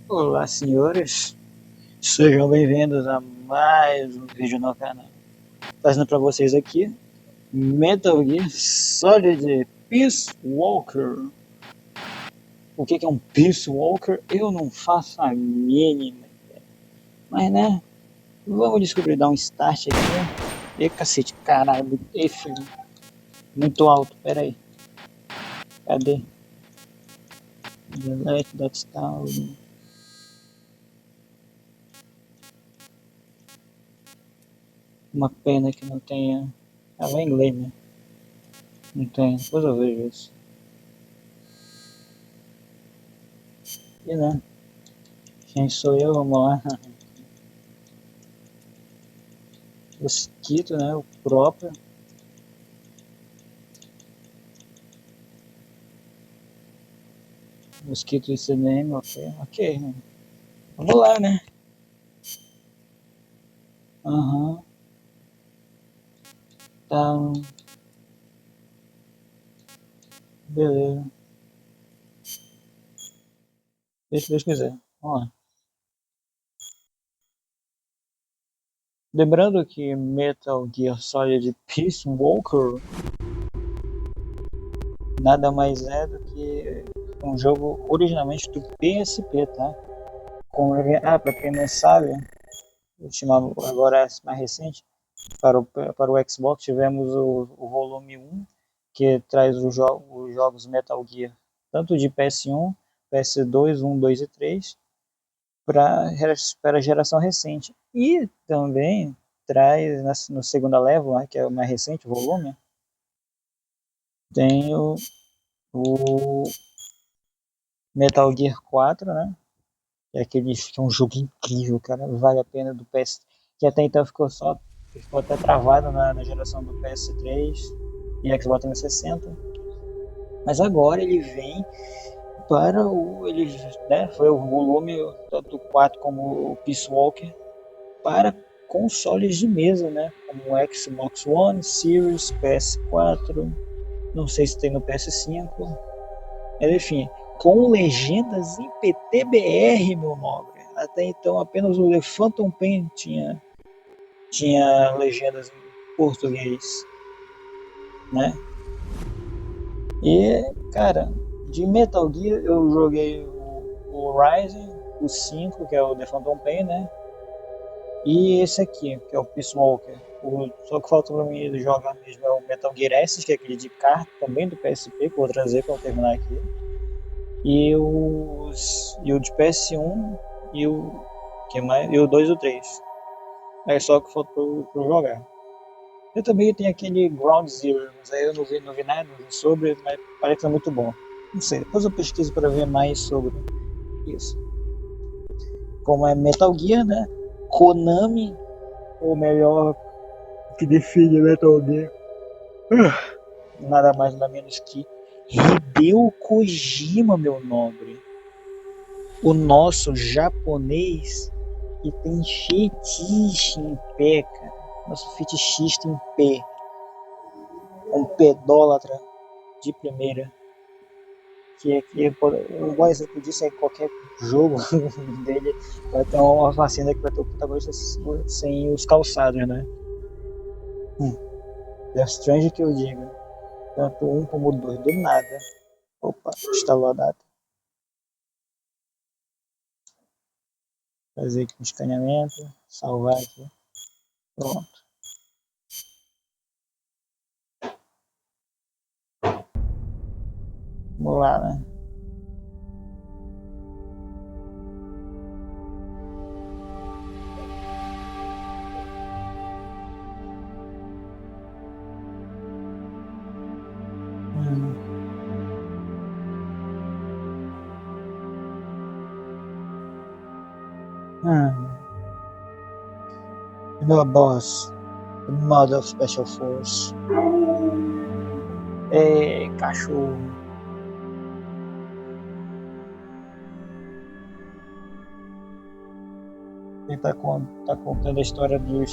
Olá, senhores, sejam bem-vindos a mais um vídeo no canal. Trazendo para vocês aqui Metal Gear Solid Peace Walker. O que é um Peace Walker? Eu não faço a mínima ideia. Mas né, vamos descobrir, dar um start aqui. E cacete, caralho, e filho, muito alto, pera aí. Cadê? Delete, that's down. Uma pena que não tenha. Ah, vai em inglês, né? Não tem, depois eu vejo isso. E né? Quem sou eu? Vamos lá. Mosquito, né? O próprio. Mosquito is the name, ok. Ok. Vamos lá, né? Aham. Tá. Beleza. Deixa Deus quiser. Vamos lá. Lembrando que Metal Gear Solid Peace Walker nada mais é do que um jogo originalmente do PSP, tá? Pra quem não sabe, agora é mais recente, para o Xbox tivemos o volume 1, que traz os jogos Metal Gear, tanto de PS1, PS2, 1, 2 e 3, para a geração recente. E também traz, no segunda level, que é o mais recente, o volume, tem o Metal Gear 4, né? Que é um jogo incrível, cara, vale a pena, do PS, que até então ficou até travado na geração do PS3 e Xbox 360, mas agora ele vem para ele, né, foi o volume tanto o 4 como o Peace Walker para consoles de mesa, né, como o Xbox One, Series, PS4, não sei se tem no PS5, mas enfim, com legendas em PTBR, meu nobre. Até então apenas o The Phantom Pain tinha legendas em português, né? E, cara, de Metal Gear eu joguei o Rising, o 5, que é o The Phantom Pain, né? E esse aqui, que é o Peace Walker. Só que falta pra mim jogar mesmo é o Metal Gear S, que é aquele de carta, também do PSP, que eu vou trazer pra eu terminar aqui. E o de PS1 e o 2 e o 3. É só que falta pra eu jogar. Eu também tenho aquele Ground Zero, mas aí eu não vi nada sobre, mas parece que é muito bom. Não sei, depois eu pesquiso para ver mais sobre isso. Como é Metal Gear, né? Konami, ou melhor, que define Metal Gear. Nada mais nada menos que Hideo Kojima, meu nobre. O nosso japonês que tem fetiche em pé, cara. Nosso fetichista em pé. Um pedólatra de primeira. Um bom exemplo disso é qualquer jogo dele vai ter uma vacina que vai ter o protagonista sem os calçados, né? Death Strange que eu digo. Tanto um como o dois, do nada. Opa, instalou a data. Fazer aqui um escaneamento, salvar aqui. Pronto. Vamos lá, né? Meu boss, the Mother of Special Force. É, cachorro. Ele tá contando a história do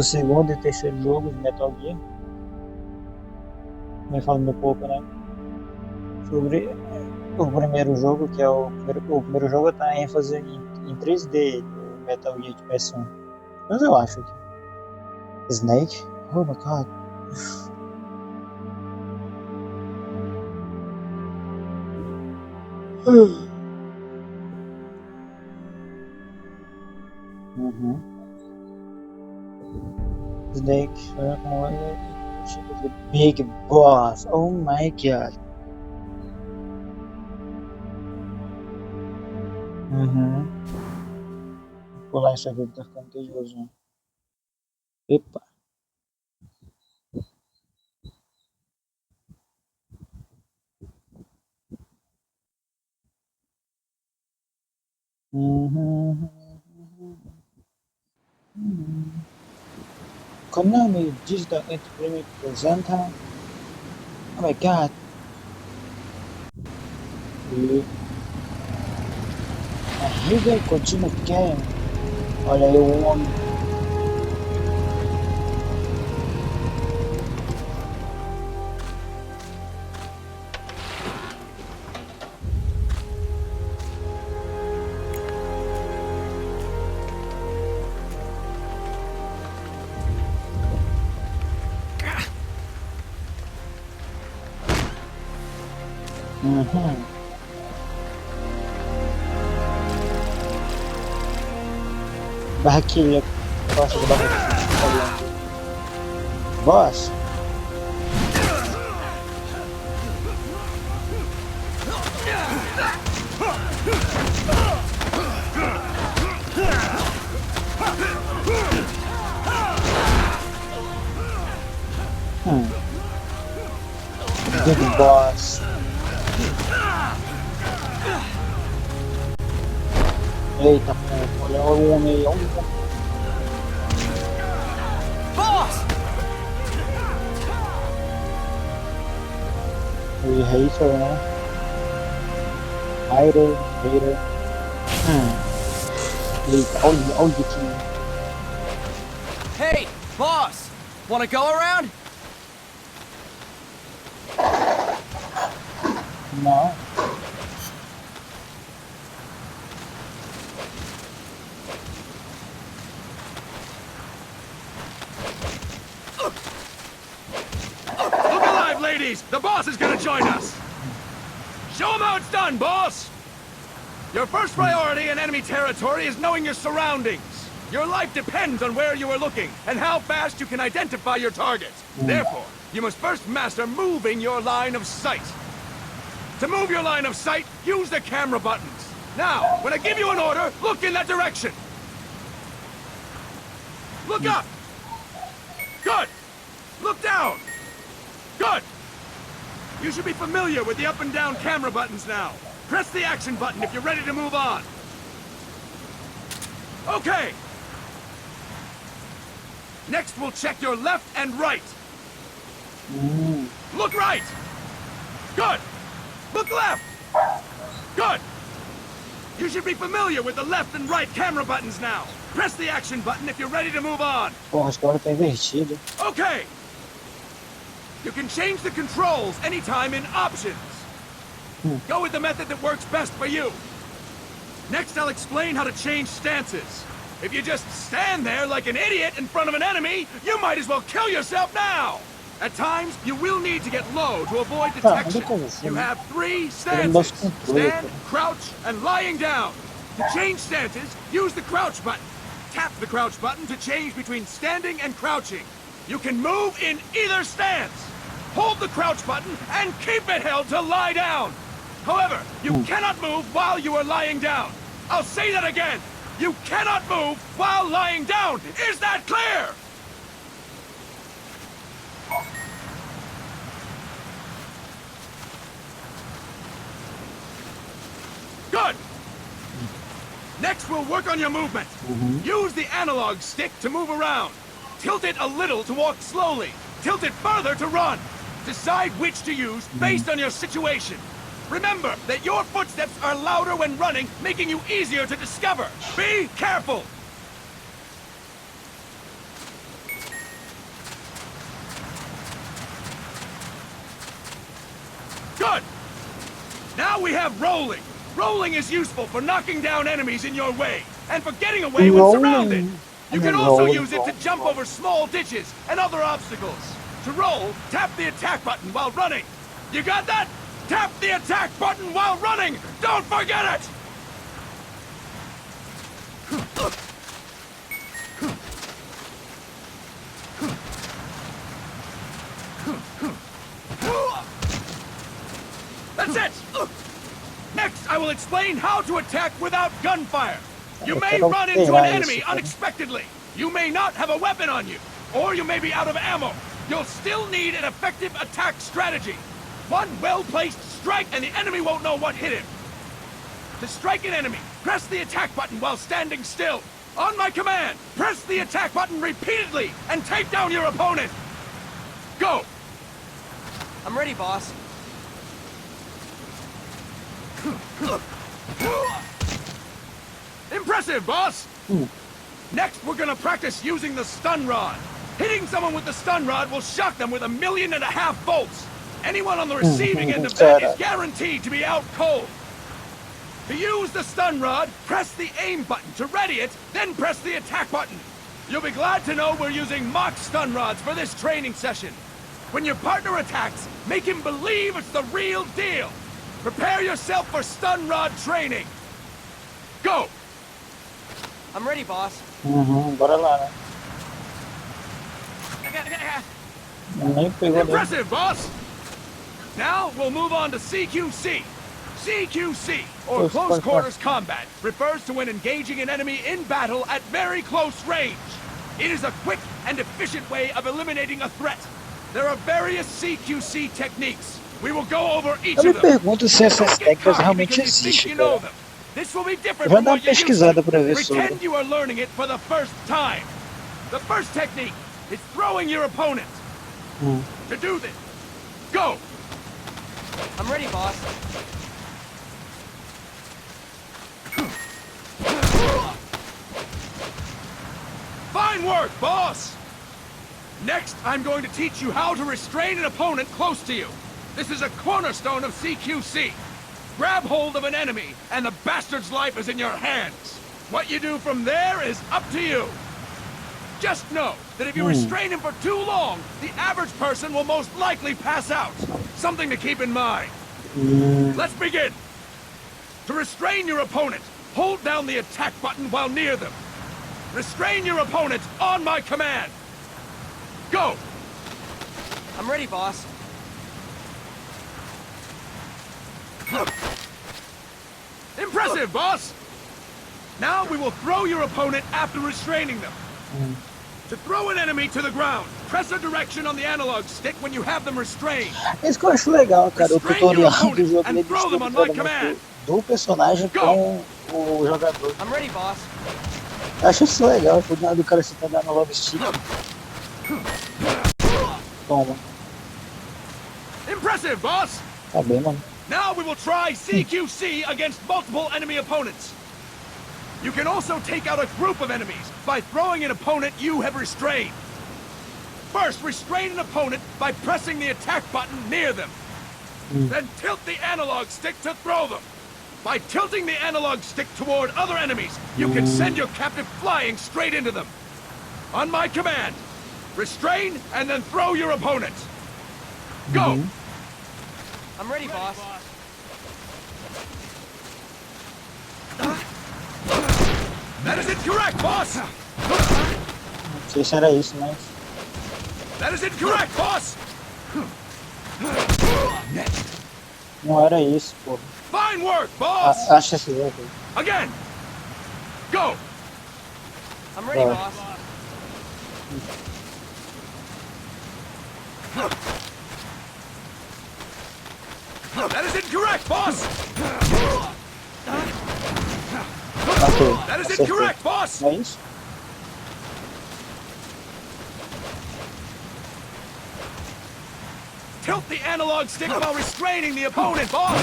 segundo e terceiro jogo de Metal Gear. Vem falando um pouco, né? Sobre o primeiro jogo, que é o primeiro jogo tá ênfase em 3D, o Metal Gear Dimension. Mas eu acho que. Snake? Oh my god. Uhum. Snake, the big boss. Oh my god. Uhum. Vou pular essa vida, tá ficando tedioso. Né? Epa. Uhum. Konami Digital Entertainment apresenta. Oh my god. E a Riga Continua Game. Olha aí o homem. Uhum. Barraquilha. Gosto de barraquilha. Boss. Big boss. Eita, pô, olha o homem aí, olha o homem. Boss! O hater, né? Hater. Eita, olha que. Hey, boss! Wanna go around? Não. Look alive, ladies! The boss is gonna join us! Show him how it's done, boss! Your first priority in enemy territory is knowing your surroundings. Your life depends on where you are looking and how fast you can identify your target. Therefore, you must first master moving your line of sight. To move your line of sight, use the camera buttons. Now, when I give you an order, look in that direction. Look up. Good. Look down. Good. You should be familiar with the up and down camera buttons now. Press the action button if you're ready to move on. Okay. Next, we'll check your left and right. Look right. Good. Look left. Good. You should be familiar with the left and right camera buttons now. Press the action button if you're ready to move on. Porra, acho que agora tá invertido. Okay. You can change the controls anytime in options. Go with the method that works best for you. Next, I'll explain how to change stances. If you just stand there like an idiot in front of an enemy, you might as well kill yourself now. At times, you will need to get low to avoid detection. You have 3 stances: stand, crouch, and lying down. To change stances, use the crouch button. Tap the crouch button to change between standing and crouching. You can move in either stance. Hold the crouch button and keep it held to lie down. However, you cannot move while you are lying down. I'll say that again. You cannot move while lying down. Is that clear? Good. Next, we'll work on your movement. Use the analog stick to move around. Tilt it a little to walk slowly. Tilt it further to run. Decide which to use based on your situation. Remember that your footsteps are louder when running, making you easier to discover. Be careful! Good! Now Now we have rolling. Rolling is useful for knocking down enemies in your way, and for getting away when surrounded. You can also use it to jump over small ditches and other obstacles. To roll, tap the attack button while running. You got that? Tap the attack button while running! Don't forget it! That's it! Next, I will explain how to attack without gunfire. You may run into an enemy unexpectedly. You may not have a weapon on you, or you may be out of ammo. You'll still need an effective attack strategy. One well-placed strike and the enemy won't know what hit him. To strike an enemy, press the attack button while standing still. On my command, press the attack button repeatedly and take down your opponent. Go! I'm ready, boss. Impressive, boss! Next, we're gonna practice using the stun rod. Hitting someone with the stun rod will shock them with 1.5 million volts. Anyone on the receiving end of that is guaranteed to be out cold. To use the stun rod, press the aim button to ready it, then press the attack button. You'll be glad to know we're using mock stun rods for this training session. When your partner attacks, make him believe it's the real deal. Prepare yourself for stun rod training. Go! I'm ready, boss. Bora lá, né? Nem pegou nem. Impressive, boss! Now we'll move on to CQC. CQC, or Close Quarters Combat, refers to when engaging an enemy in battle at very close range. It is a quick and efficient way of eliminating a threat. There are various CQC techniques. We will go over each Eu me of them. pergunto se essas técnicas realmente existem, cara. This will be different Vou from dar uma what you used pesquisada to. pra ver sobre. Pretend you are learning it for the first time. The first technique is throwing your opponent. To do this, go! I'm ready, boss. Fine work, boss! Next, I'm going to teach you how to restrain an opponent close to you. This is a cornerstone of CQC. Grab hold of an enemy, and the bastard's life is in your hands. What you do from there is up to you. Just know that if you restrain him for too long, the average person will most likely pass out. Something to keep in mind. Let's begin. To restrain your opponent, hold down the attack button while near them. Restrain your opponent on my command. Go! I'm ready, boss. Impressive, boss! Now we will throw your opponent after restraining them. To throw an enemy to the ground, press a direction on the analog stick when you have them restrained. Isso que eu acho legal, cara, o tutorial do jogo ele mistura muito do personagem com o jogador. I'm ready, boss. Eu acho isso legal, o do cara se tá dando logo stick. Toma. Impressive, boss! Tá bem, mano. Now we will try CQC against multiple enemy opponents. You can also take out a group of enemies by throwing an opponent you have restrained. First, restrain an opponent by pressing the attack button near them. Then tilt the analog stick to throw them. By tilting the analog stick toward other enemies, you can send your captive flying straight into them. On my command, restrain and then throw your opponent. Go! I'm ready, boss. That is incorrect, boss! Não sei se era isso, mas... That is incorrect, boss! Não era isso, pô. Fine work, boss! Acho esse jogo. Again! Go! I'm ready, boss. That is incorrect, boss! Ok, That is acertei. incorrect, boss! Não é isso? Tilt the analog stick while restraining the opponent, boss!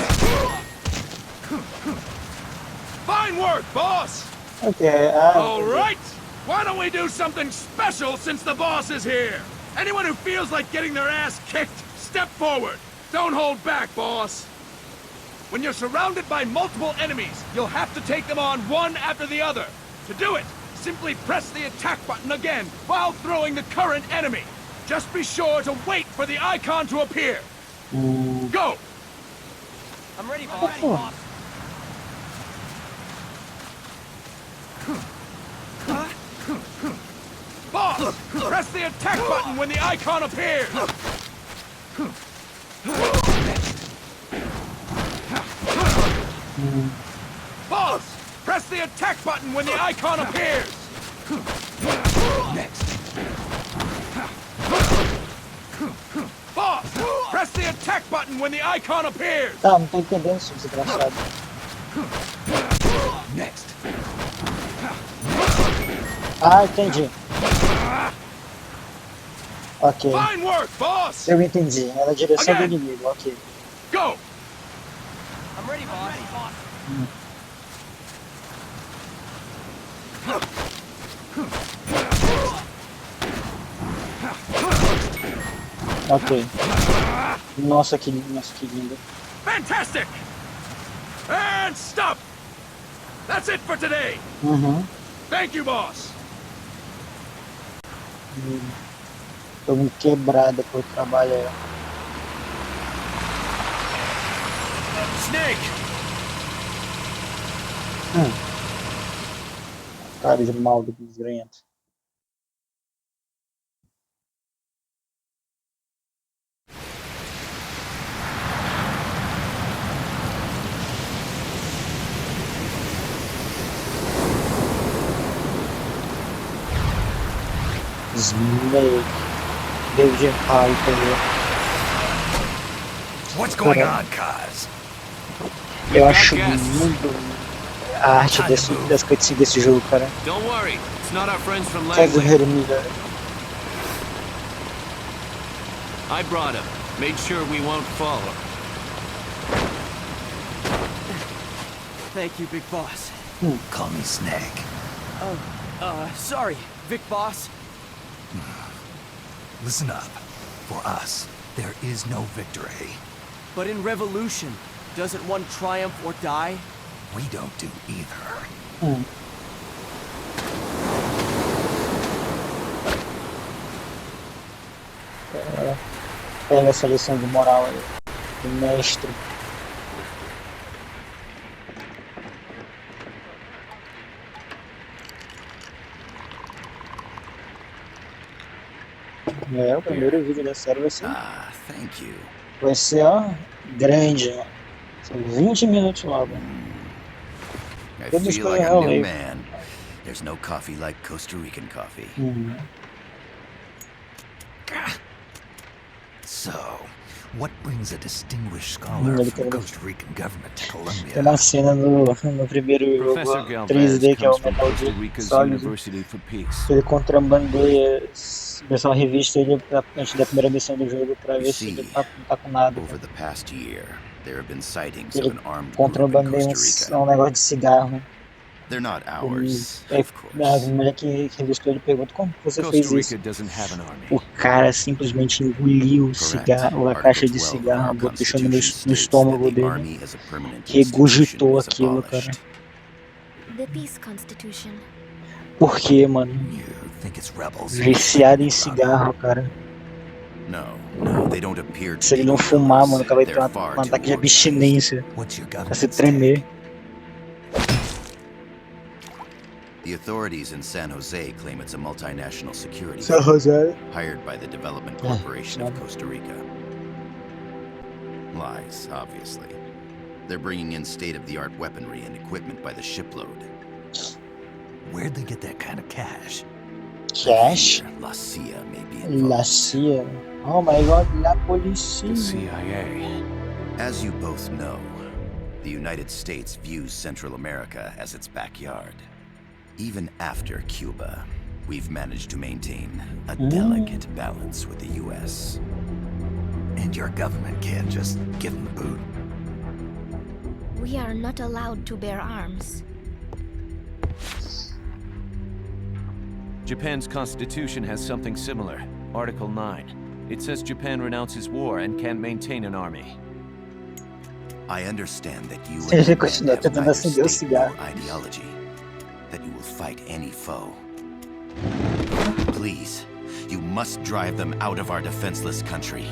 Fine work, boss! Ok, All right! Why don't we do something special since the boss is here? Anyone who feels like getting their ass kicked, step forward. Don't hold back, boss. When you're surrounded by multiple enemies, you'll have to take them on one after the other. To do it, simply press the attack button again while throwing the current enemy. Just be sure to wait for the icon to appear. Go! I'm ready, boss. Boss, press the attack button when the icon appears. Boss, press the attack button when the icon appears. Next. Boss, press the attack button when the icon appears. Tá, não tô entendendo isso, desgraçado. Next. Ah, entendi. Ok, Fine work, boss. eu entendi. É na direção do inimigo, ok. Go. I'm ready, boss. Ok. Nossa, que lindo. Fantastic. And stop. That's it for today. Thank you, boss. Tô me quebrada por trabalhar. Snake. Cara de mal do desgrenhento. Snake. David Hyper. What's going on, cuz? Eu acho lindo a arte das cutscenes desse jogo, cara. Don't worry, it's not our friends from Que é Langley. guerreiro milha. I brought him. Made sure we won't follow. Thank you, big boss. Call me Snake. Sorry, Vic boss. Listen up. For us, there is no victory. But in revolution, doesn't one triumph or die? We don't do either. Pega essa lição de moral aí. Do mestre. O primeiro vídeo da série Thank you. vai ser ó, grande, ó. São 20 minutos logo. I Todas as feel coisas like a new rolei. man. There's no coffee like Costa Rican coffee. So, what brings a distinguished scholar from the Costa Rican government to Tem Colombia? uma cena no primeiro jogo Professor Galvez 3D, que é o comes from Metal Costa Gear Rica's Solid, University for Peace. que ele contrabandeia, o pessoal revista ele antes da primeira missão do jogo pra ver se ele não tá com nada. Over the past year, there have been sightings Ele of an armed group in contrabandeia Costa Rica. um negócio de cigarro. They're not ours, Aí of a course. mulher que revistou ele pergunta como você Costa fez Rica isso. doesn't have an army. O cara simplesmente engoliu o cigarro, a caixa de cigarro, deixou no estômago dele, regurgitou aquilo, cara. The Peace Constitution. Por quê, mano? You think it's rebels? Viciado em cigarro, cara. No, they don't appear to Se ele be não fumar, rebels. mano, o cara vai ter They're um far ataque too de abstinência. What's your Vai government se tremer. The authorities in San Jose claim it's a multinational security São José. hired by the Development Corporation of Costa Rica. Lies, obviously. They're bringing in state-of-the-art weaponry and equipment by the shipload. Where'd they get that kind of cash? Cash? La CIA may be La involved. CIA. Oh my god, la policia. The CIA. As you both know, the United States views Central America as its backyard. Even after Cuba, we've managed to maintain a delicate balance with the U.S. And your government can't just give them the boot. We are not allowed to bear arms. Japan's constitution has something similar. Article 9. It says Japan renounces war and can't maintain an army. I understand that you Se ele and continuar have tentando neither acender o state nor cigarro. ideology, that you will fight any foe. Please, you must drive them out of our defenseless country.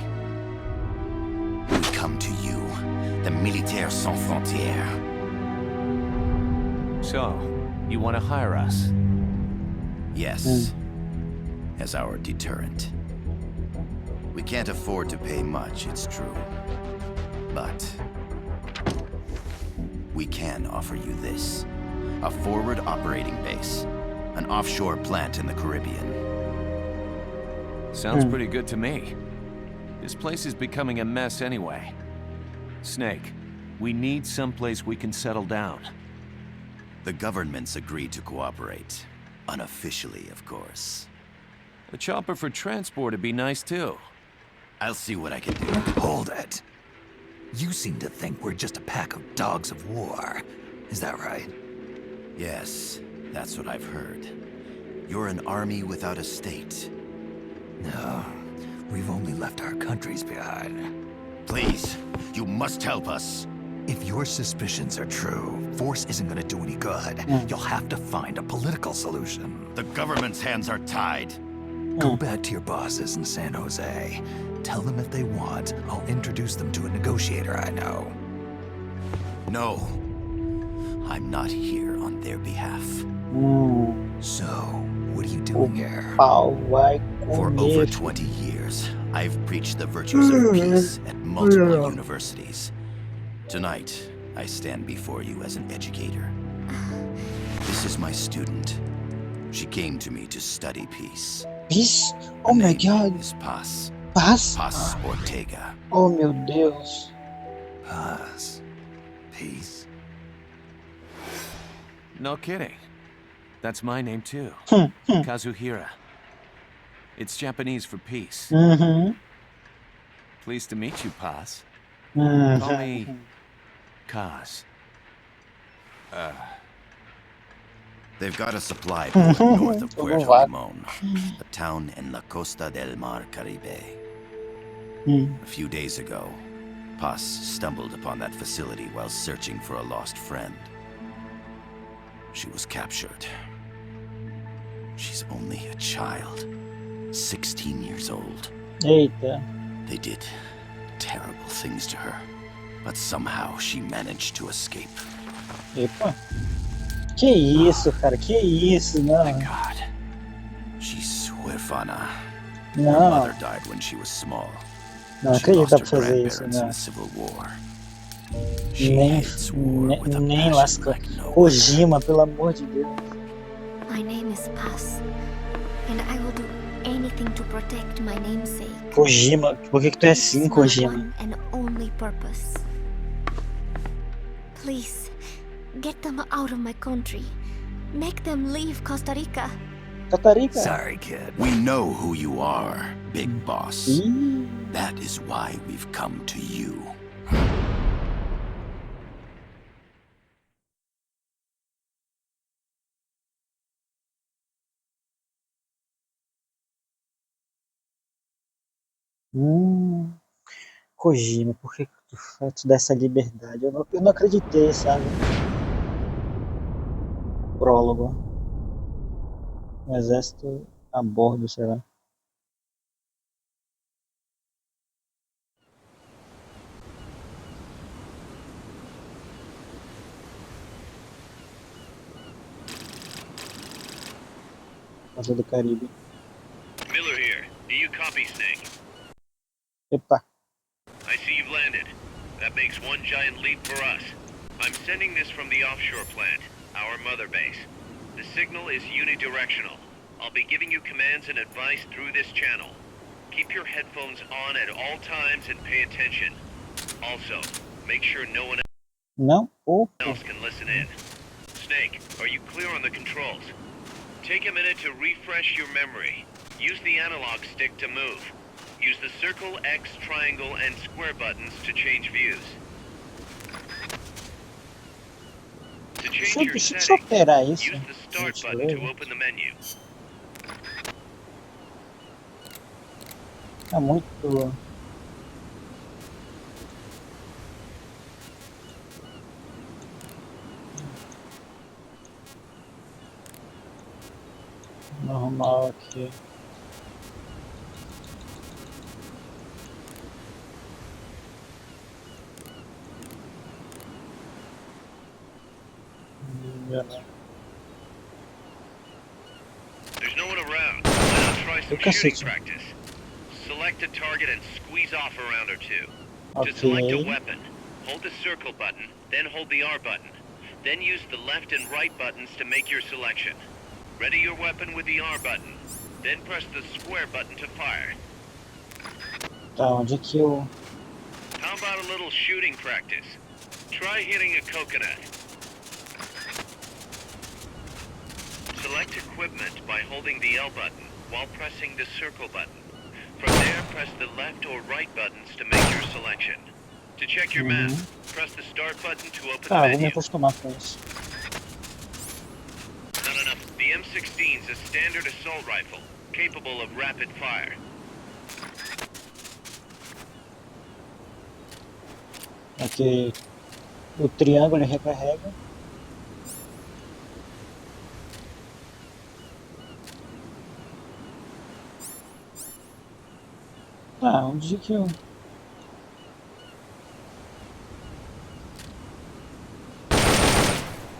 We come to you, the Militaires Sans Frontières. So, you want to hire us? Yes, as our deterrent. We can't afford to pay much, it's true. But we can offer you this. A forward operating base. An offshore plant in the Caribbean. Sounds pretty good to me. This place is becoming a mess anyway. Snake, we need someplace we can settle down. The government's agreed to cooperate. Unofficially, of course. A chopper for transport would be nice too. I'll see what I can do. Hold it. You seem to think we're just a pack of dogs of war. Is that right? Yes, that's what I've heard. You're an army without a state. No, we've only left our countries behind. Please, you must help us. If your suspicions are true, force isn't gonna do any good. You'll have to find a political solution. The government's hands are tied. Go back to your bosses in San Jose. Tell them if they want, I'll introduce them to a negotiator I know. No, I'm not here on their behalf. So, what are you doing here? Pau vai For over comer. 20 years, I've preached the virtues of peace at multiple universities. Tonight, I stand before you as an educator. This is my student. She came to me to study peace. Peace? Oh my god. Is Paz. Paz? Paz Ortega. Oh meu Deus. Paz. Peace. No kidding. That's my name too. Kazuhira. It's Japanese for peace. Pleased to meet you, Paz. Call me Kaz. They've got a supply port north of Puerto Vago. Limon, a town in la Costa del Mar Caribe. A few days ago, Paz stumbled upon that facility while searching for a lost friend. She was captured. She's only a child, 16 years old. Eita. They did terrible things to her, but somehow she managed to escape. Epa. Que isso, cara? Que isso? Não. God, she's huérfana. Her Não. mother died when she was small. Não She lost acredito her pra fazer isso, grandparents in não. the Civil War. She Nem, hates war with a nem passion lasca. like no other. Kojima, pelo amor de Deus. My name is Paz, and I will do anything to protect my namesake. Kojima, por que tu é This assim, is my Kojima? one and only purpose. Please, get them out of my country. Make them leave Costa Rica. Catarica? Sorry, kid. We know who you are, Big Boss. Ih, That is why we've come to you. Kojima, por que tu dá essa liberdade? Eu não acreditei, sabe? Prólogo. Um exército a bordo, sei lá. Costa do Caribe. Miller here. Do you copy, Snake? Epa. I see you've landed. That makes one giant leap for us. I'm sending this from the offshore plant, our mother base. The signal is unidirectional. I'll be giving you commands and advice through this channel. Keep your headphones on at all times and pay attention. Also, make sure no one Não? Opa. else can listen in. Snake, are you clear on the controls? Take a minute to refresh your memory. Use the analog stick to move. Use the circle, X, triangle, and square buttons to change views. To change your Deixa eu settings, operar isso. use the start button to open the menu. Tá muito. Normal aqui. There's no one around. Now try some Eu shooting cacete. practice. Select a target and squeeze off a round or two. To select a Ok. weapon, hold the circle button, then hold the R button. Then use the left and right buttons to make your selection. Ready your weapon with the R button. Then press the square button to fire. Tá, onde que eu... How about a little shooting practice? Try hitting a coconut. Select equipment by holding the L button while pressing the circle button. From there, press the left or right buttons to make your selection. To check your map, press the start button to open Tá, the vou me menu. acostumar com isso. Not enough. The M16 is a standard assault rifle, capable of rapid fire. Ok. O triângulo recarrega. Tá, onde que eu...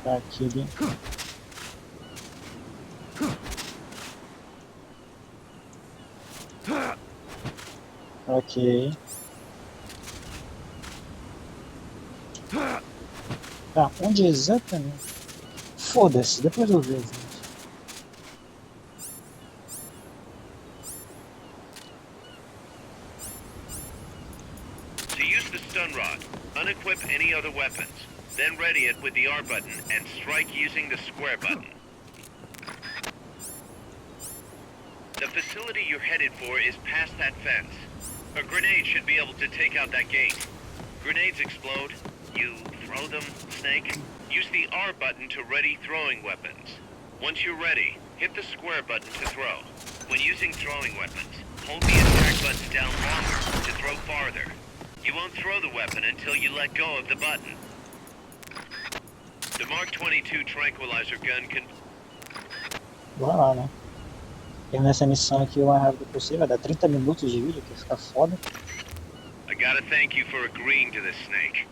Tá aqui ali. Ok. Tá, onde exatamente? Foda-se, depois eu vejo. To use the stun rod, unequip any other weapons. Then ready it with the R button and strike using the square button. The facility you're headed for is past that fence. A grenade should be able to take out that gate. Grenades explode. You throw them, Snake. Use the R button to ready throwing weapons. Once you're ready, hit the square button to throw. When using throwing weapons, hold the attack button down longer to throw farther. You won't throw the weapon until you let go of the button. The Mark 22 tranquilizer gun can... Bora lá, né? Terminar essa missão aqui o mais rápido possível. Vai dar 30 minutos de vídeo, que fica foda. I gotta thank you for agreeing to this, Snake.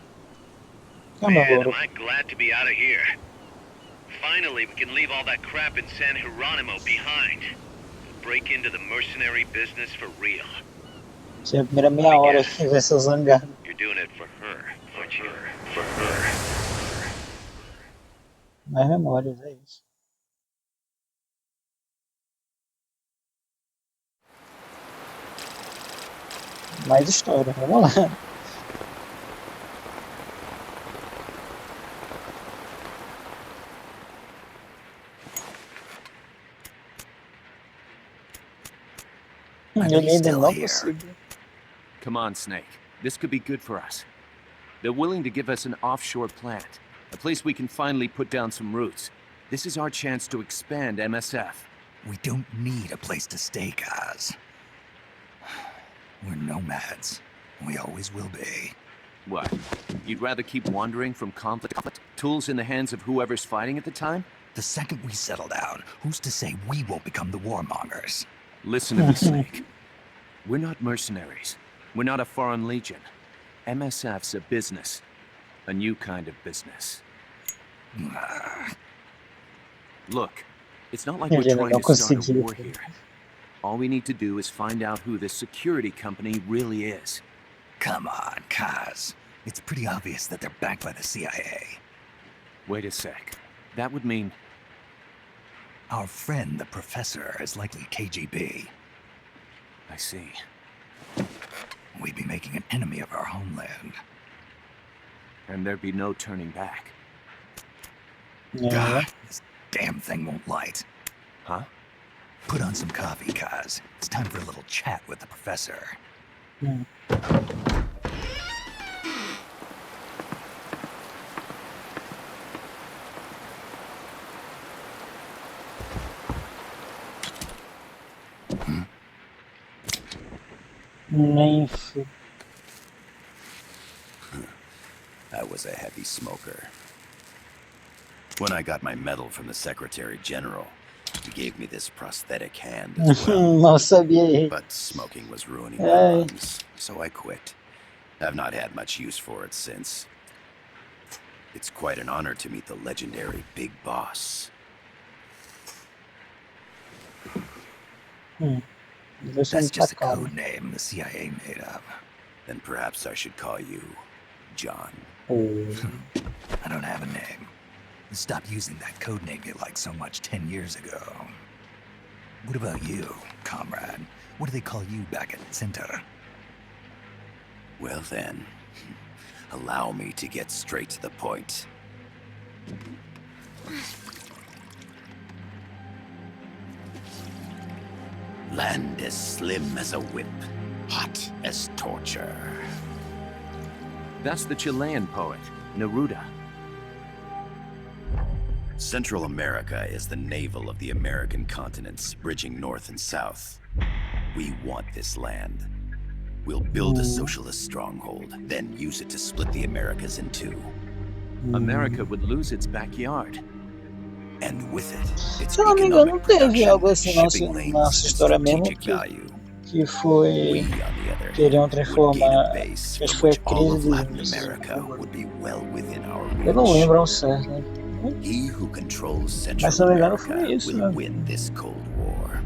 Ah, meu Man, louro. am I glad to be out of here. Finally, we can leave all that crap in San Geronimo behind. Break into the mercenary business for real. Essa é a primeira meia hora que vai ser zangado. You're doing it for her, aren't you? For her. Mais memórias, é isso. Mais história, vamos lá. I Eu bet he's ainda still não here. consigo. Come on, Snake. This could be good for us. They're willing to give us an offshore plant, a place we can finally put down some roots. This is our chance to expand MSF. We don't need a place to stay, guys. We're nomads. We always will be. What? You'd rather keep wandering from conflict? Tools in the hands of whoever's fighting at the time? The second we settle down, who's to say we won't become the warmongers? Listen to me, Snake. We're not mercenaries. We're not a foreign legion. MSF's a business. A new kind of business. Look, it's not like we're Ele trying não to start a conseguiu. war here. All we need to do is find out who this security company really is. Come on, Kaz. It's pretty obvious that they're backed by the CIA. Wait a sec. That would mean... Our friend, the professor, is likely KGB. I see. We'd be making an enemy of our homeland. And there'd be no turning back. É. God, this damn thing won't light. Huh? Put on some coffee, Kaz. It's time for a little chat with the professor. Nem fui. I was a heavy smoker. When I got my medal from the Secretary General, He gave me this prosthetic hand as well. Mal sabia. But smoking was ruining my Ai. lungs, so I quit. I've not had much use for it since. It's quite an honor to meet the legendary Big Boss. That's just a code name the CIA made up. Then perhaps I should call you John. I don't have a name. Stop using that code name you liked so much 10 years ago. What about you, comrade? What do they call you back at Center? Well then, allow me to get straight to the point. Land as slim as a whip, hot as torture. That's the Chilean poet, Neruda. Central America is the navel of the American continents, bridging north and south. We want this land. We'll build a socialist stronghold, then use it to split the Americas in two. America would lose its backyard. And with it, its Se eu não me engano, economic teve algo production, assim shipping na lanes, nossa and história mesmo strategic value. que foi. We, on the other Queriam hand, would gain transformar. a base Acho que from foi a which all crise of dos Latin mísseis. America would be well within our Eu não reach. lembro ao certo, né? He who controls Mas se Central não me engano America foi isso, will né? win this Cold War.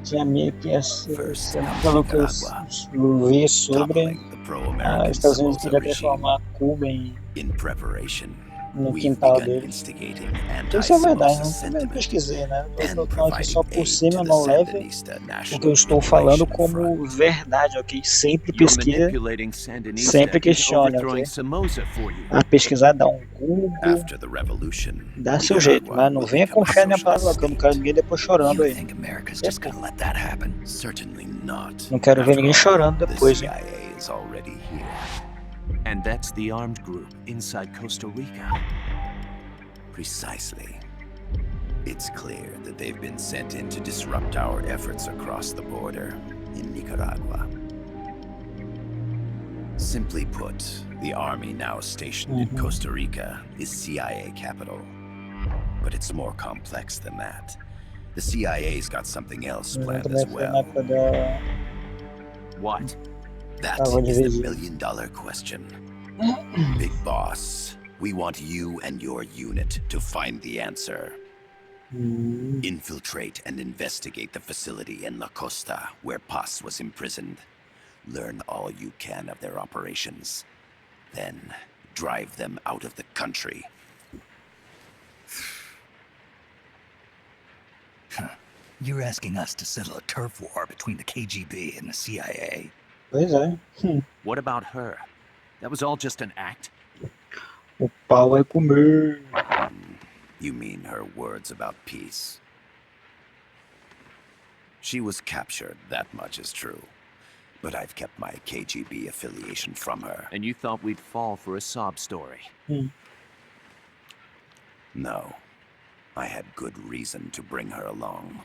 Tinha meio que essa. First Pelo comes que eu Nicaragua, vi sobre. toppling the pro-American Os Estados Unidos Somoza queriam regime. transformar Cuba In preparation, no we've quintal begun deles. instigating Isso é verdade, anti-Somoza não também sentiment pesquisei, né? Eu and tô falando aqui só providing por aid cima, to the não leve Sandinista o que National eu estou falando Liberation como Front. verdade, ok? Sempre You're pesquisa, manipulating Sandinista sempre into questione, overthrowing ok? Somoza for you. A pesquisar, dá um Google, After the revolution, dá seu jeito, Nicaragua mas não will venha become a confiar na minha socialist palavra, que eu não quero state. ninguém depois chorando You aí. think America's just gonna let that happen? Certainly not. Não quero ver After ninguém all, chorando the depois, hein? CIA is already here. And that's the armed group inside Costa Rica. Precisely. It's clear that they've been sent in to disrupt our efforts across the border in Nicaragua. Simply put, the army now stationed in Costa Rica is CIA capital. But it's more complex than that. The CIA's got something else planned Também as foi na well. época da. What? That vou is the dividir. million-dollar question. Big Boss, we want you and your unit to find the answer. Infiltrate and investigate the facility in La Costa where Paz was imprisoned. Learn all you can of their operations. Then drive them out of the country. You're asking us to settle a turf war between the KGB and the CIA. Pois é. What about her? That was all just an act? O pau vai comer. You mean her words about peace? She was captured, that much is true. But I've kept my KGB affiliation from her. And you thought we'd fall for a sob story? No. I had good reason to bring her along.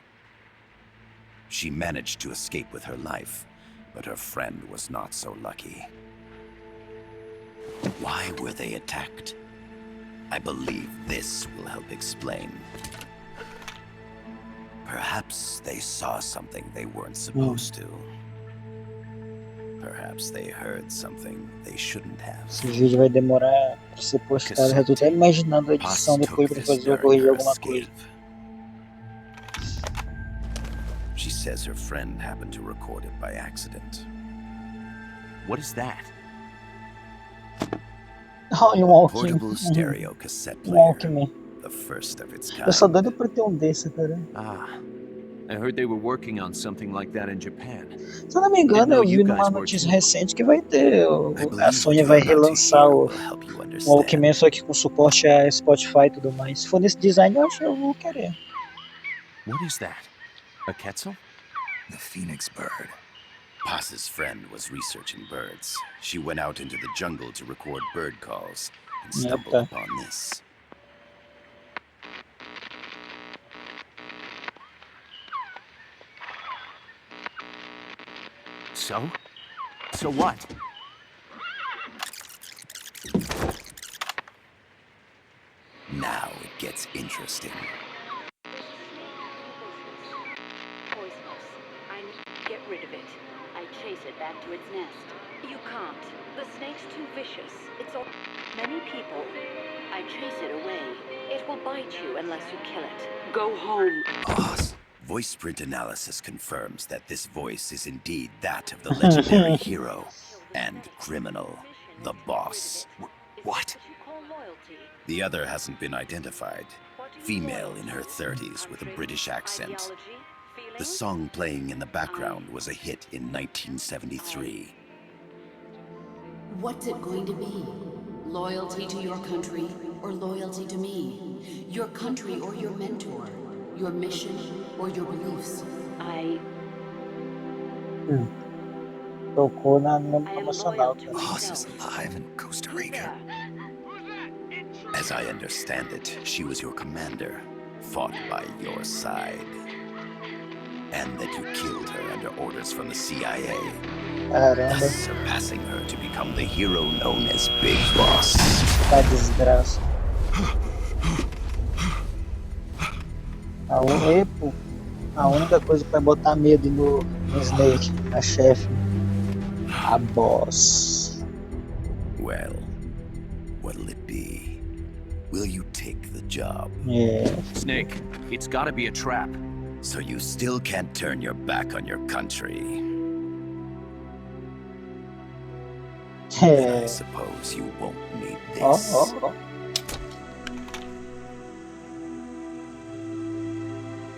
She managed to escape with her life, but her friend was not so lucky. Why were they attacked? I believe this will help explain. Perhaps they saw something they weren't supposed to. Perhaps they heard something they shouldn't have. Esse vídeo vai demorar pra ser postado. Já tô até imaginando a edição Paz depois took pra this fazer eu during corrigir her alguma escape. coisa. She says her friend happened to record it by accident. What is that? Olha um Alckmin. Portable stereo cassette Um player. Alckmin. The first of its Eu sou kind. doido pra ter um desse, cara. Ah, I heard they were working on something like that in Japan. Se eu não me engano, eu vi numa notícia recente que vai ter. A Sony vai relançar o Walkman, só que com suporte a Spotify e tudo mais. Se for nesse design, eu acho que eu vou querer. What is that? A Quetzal? The phoenix bird. Paz's friend was researching birds. She went out into the jungle to record bird calls and stumbled upon this. So? So what? Now it gets interesting. it back to its nest. You can't. The snake's too vicious. It's all many people. I chase it away. It will bite you unless you kill it. Go home. Boss. Voice print analysis confirms that this voice is indeed that of the legendary hero and criminal, the boss. What? The other hasn't been identified. Female in her 30s with a British accent. The song playing in the background was a hit in 1973. What's it going to be? Loyalty to your country or loyalty to me? Your country or your mentor? Your mission or your beliefs? Tocou no promocional, cara. Boss is alive in Costa Rica. As I understand it, she was your commander, fought by your side. And that you killed her under orders from the CIA, Caramba, thus surpassing her to become the hero known as Big Boss. tá desgraça. A única coisa que vai botar medo no Snake, a chefe, a boss. Well, what'll it be? Will you take the job? É. Snake, it's gotta be a trap. So you still can't turn your back on your country? Then I suppose you won't need this. Ó.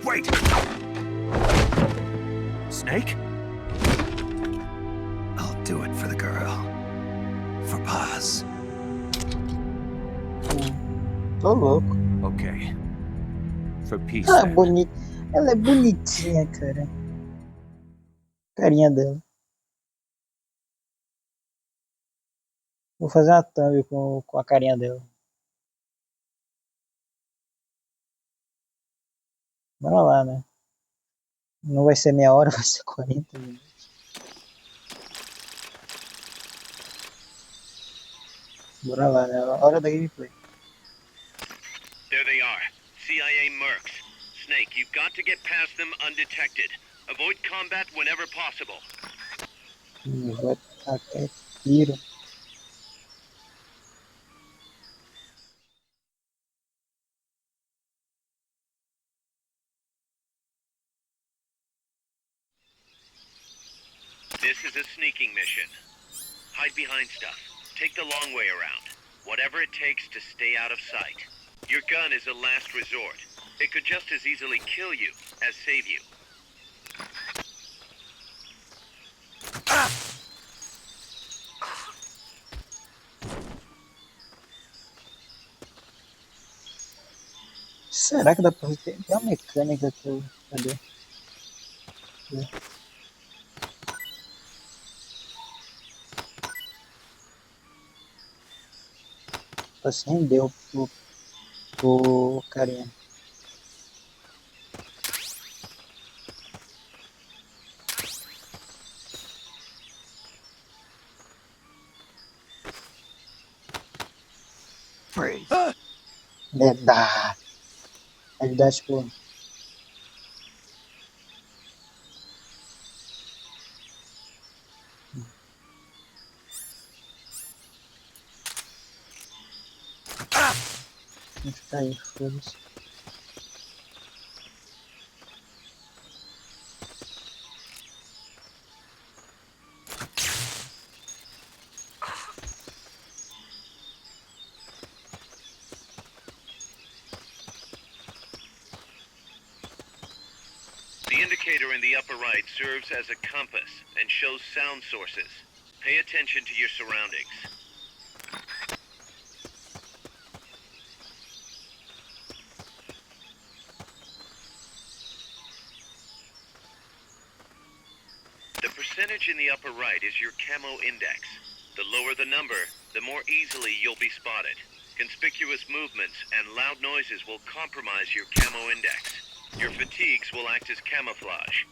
Wait! Snake? I'll do it for the girl. For Paz. Tô louco. Okay. For peace, Ah, then. Ela é bonitinha, cara. Carinha dela. Vou fazer uma thumb com a carinha dela. Bora lá, né? Não vai ser meia hora, vai ser 40 minutos. Bora lá, né? Hora da gameplay. There they are. CIA mercs. Snake, you've got to get past them undetected. Avoid combat whenever possible. Vai até tiro. This is a sneaking mission. Hide behind stuff. Take the long way around. Whatever it takes to stay out of sight. Your gun is a last resort. It could just as easily kill you as save you. Será que dá pra ter? Tem uma mecânica que eu. Cadê? Se rendeu pro carinha. Dá. Ele dá tipo. Vou ficar aí, foda-se. The indicator in the upper right serves as a compass and shows sound sources. Pay attention to your surroundings. The percentage in the upper right is your camo index. The lower the number, the more easily you'll be spotted. Conspicuous movements and loud noises will compromise your camo index. Your fatigues will act as camouflage.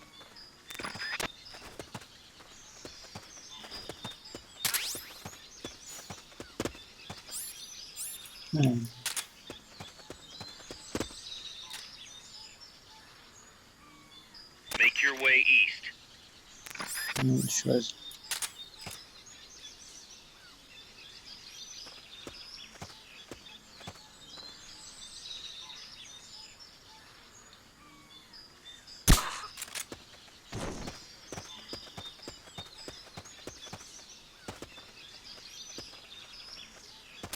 Make your way east. Deixa eu ver.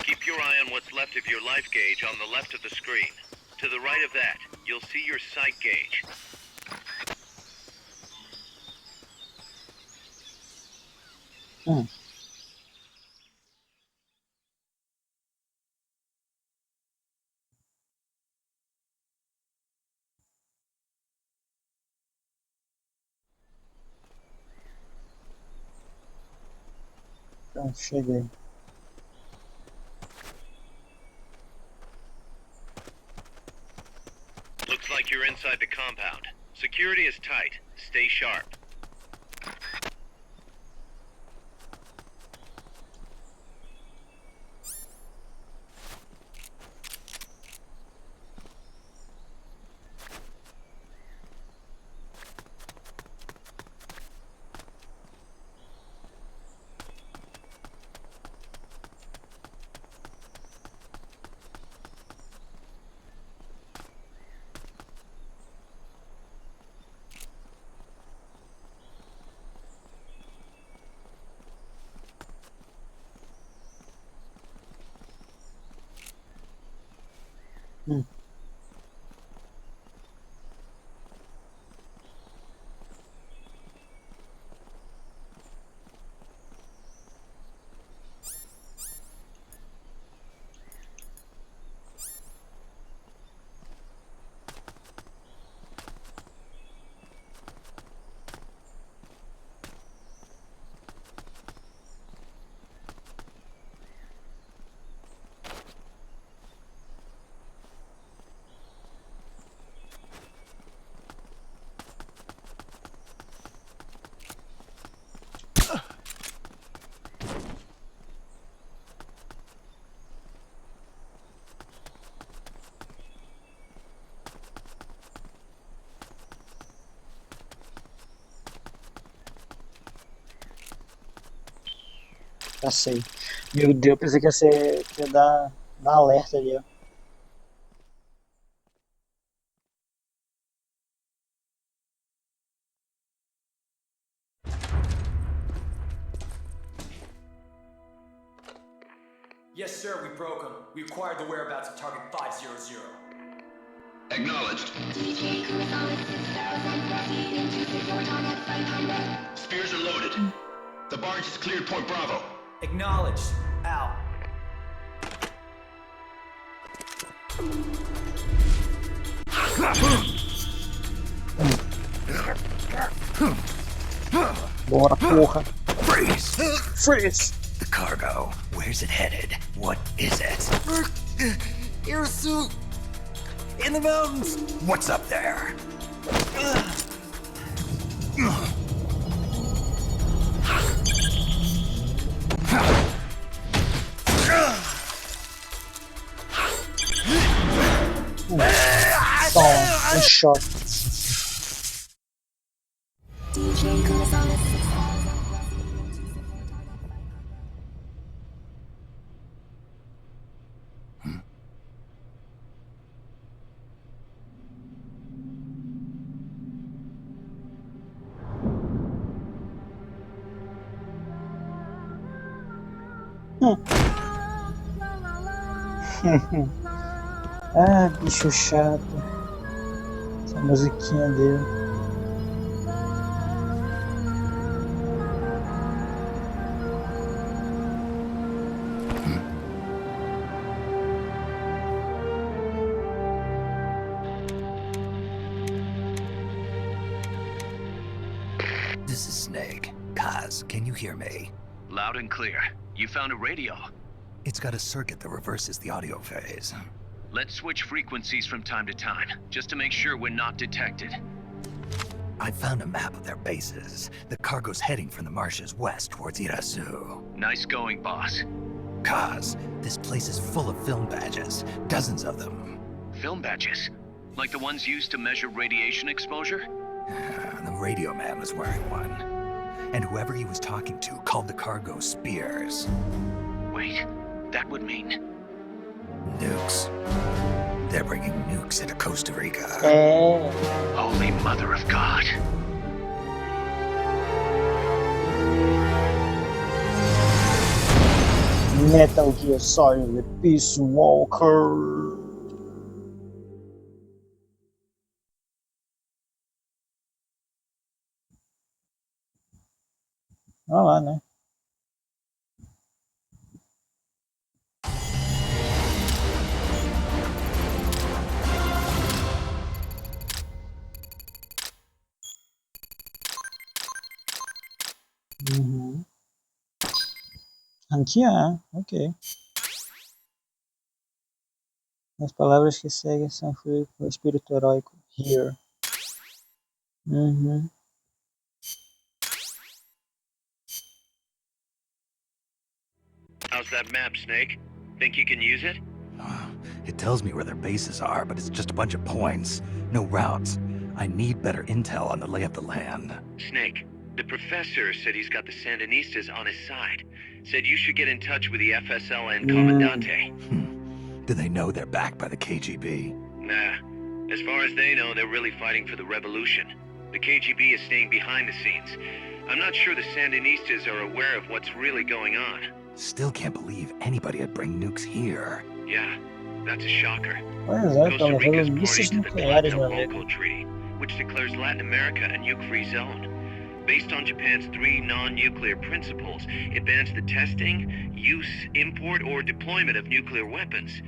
Keep your eye on what's left of your life gauge on the left of the screen. To the right of that, you'll see your sight gauge. Pronto, cheguei. Looks like you're inside the compound. Security is tight. Stay sharp. Passei. Meu Deus, pensei que ia ser. Que ia dar alerta ali, ó. Yes, sir, we broke them. We acquired the whereabouts of target 500. Acknowledged. Spears are loaded. The barge has cleared Point Bravo. Acknowledged. Out. Bora, porra. Freeze! Freeze! The cargo. Where's it headed? What is it? Air in the mountains. What's up there? One shot. Ah, bicho chato. Essa musiquinha dele. This is Snake. Kaz, can you hear me? Loud and clear. You found a radio. It's got a circuit that reverses the audio phase. Let's switch frequencies from time to time, just to make sure we're not detected. I found a map of their bases. The cargo's heading from the marshes west towards Irasu. Nice going, boss. Kaz, this place is full of film badges. Dozens of them. Film badges? Like the ones used to measure radiation exposure? The radio man was wearing one. and whoever he was talking to called the cargo spears. Wait, that would mean... Nukes. They're bringing nukes into Costa Rica. Holy Mother of God. Metal Gear Solid Peace Walker. Olha lá, né? Uhum. Ranquear, ok. As palavras que seguem são fluídas com o espírito heróico. Here. Uhum. How's that map, Snake? Think you can use it? It tells me where their bases are, but it's just a bunch of points. No routes. I need better intel on the lay of the land. Snake, the professor said he's got the Sandinistas on his side. Said you should get in touch with the FSL and Comandante. Do they know they're backed by the KGB? Nah. As far as they know, they're really fighting for the revolution. The KGB is staying behind the scenes. I'm not sure the Sandinistas are aware of what's really going on. Still can't believe anybody would bring nukes here. Yeah, that's a shocker. Pois é, Costa estão Rica's levando mísseis party to the nucleares, meu amigo. Tlatelolco Treaty, which declares Latin America a nuke-free zone. Based on Japan's 3 non-nuclear principles, it bans the testing, use, import, or deployment of nuclear weapons.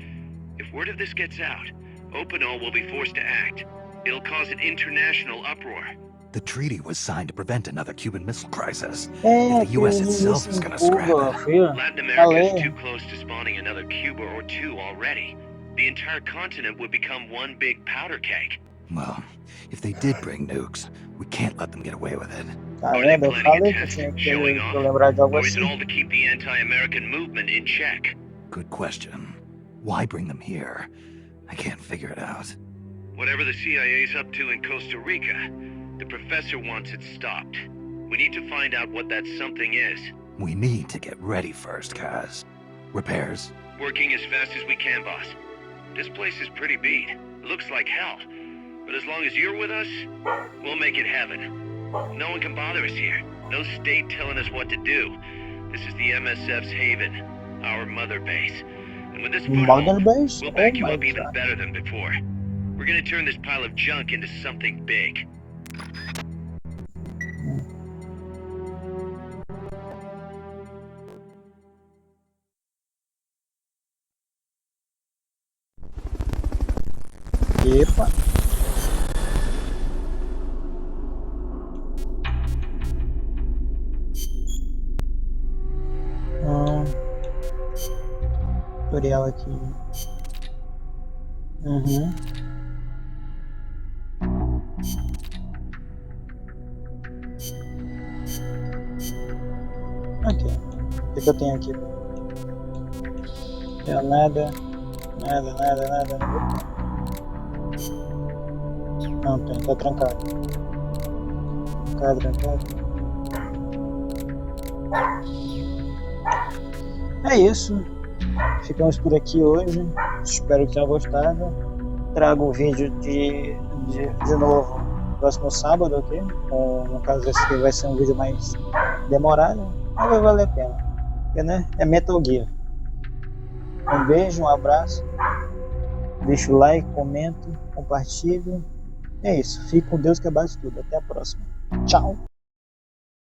If word of this gets out, Opinol will be forced to act. It'll cause an international uproar. The treaty was signed to prevent another Cuban Missile Crisis. É, If the US itself is gonna scrap it. Latin America is too close to spawning another Cuba or two already. The entire continent would become one big powder keg. Well, if they did bring nukes, we can't let them get away with it. Tá vendo? Eu falei que tinha que lembrar de algo Or is it assim. all to keep the anti-American movement in check? Good question. Why bring them here? I can't figure it out. Whatever the CIA's up to in Costa Rica, the professor wants it stopped. We need to find out what that something is. We need to get ready first, Kaz. Repairs? Working as fast as we can, boss. This place is pretty beat. It looks like hell. But as long as you're with us, we'll make it heaven. No one can bother us here. No state telling us what to do. This is the MSF's haven, our mother base. And with this Mother foothold, base? we'll back Oh you my up even God. better than before. We're gonna turn this pile of junk into something big. Epa. Tutorial aqui. Uhum. Ok. O que eu tenho aqui? Não, nada. Nada. Não tem, tá trancado. Trancado. É isso. Ficamos por aqui hoje. Espero que tenham gostado. Trago um vídeo de novo próximo sábado, ok? No caso, esse aqui vai ser um vídeo mais demorado, mas vai valer a pena. Porque, né? É Metal Gear. Um beijo, um abraço. Deixa o like, comenta, compartilha. É isso. Fique com Deus que é a base de tudo. Até a próxima. Tchau.